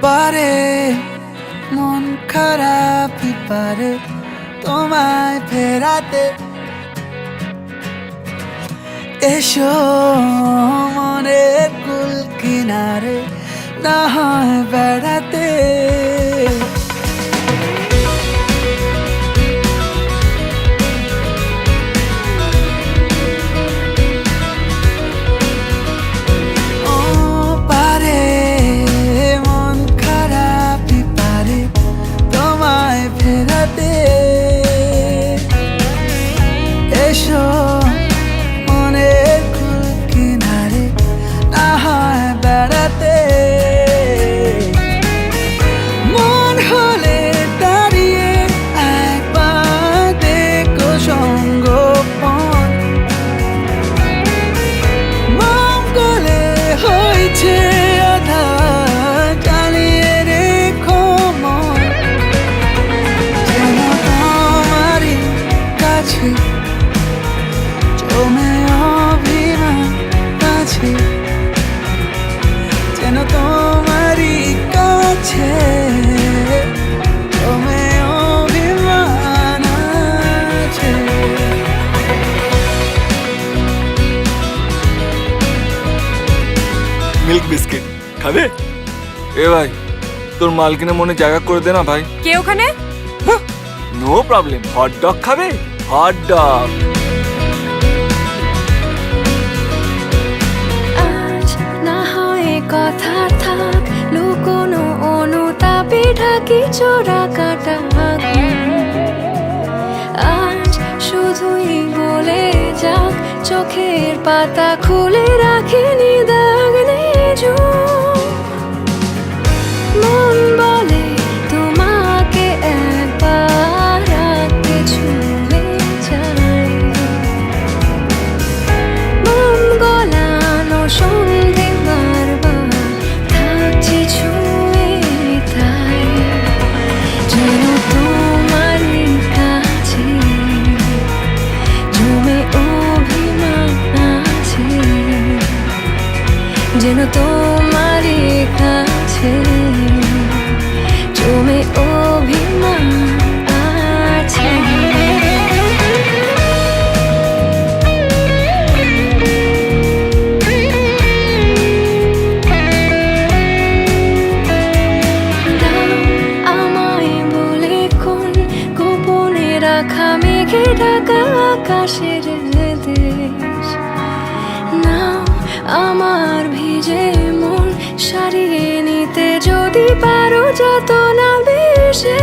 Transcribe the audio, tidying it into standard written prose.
পারে মন খারাপই পারে তোমায় ফেরাতে। এসো মনের কুল কিনারে না হয় বেড়াতে। এসো মনের কুল কিনারে না হয় বেড়াতে। মন হলে দাঁড়িয়ে একবার দেখো সঙ্গোপন। মঙ্গলে হয়েছে আধা জ্বালিয়ে রেখো মন। যেন তোমারই কাছে জমে অভিমান আছে, যেন তোমারই কাছে জমে অভিমান আছে। মিল্ক বিস্কিট খাবে? এ ভাই, তোর মালকিনের মনে জায়গা করে দে না ভাই। কে ওখানে? No problem. হট ডগ খাবে? Hot dog. কথা থাক লুকোনো অনুতাপে ঢাকি চোরা কাটা। আজ শুধুই বলে যাক চোখের পাতা খুলে রাখিনি দাগ নেই। মন বলে তোমাকে একবার রাখতে ছুঁয়ে যায়। মন গলানো সন্ধে যেন তোমারই কাছে জমে অভিমান আছে। আমায় বলে কোন গোপনে রাখা মেঘে ঢাকা আকাশের দেশ। নাও আমার ভিজে মন সারিয়ে নিতে যদি পারো যত না বেশে।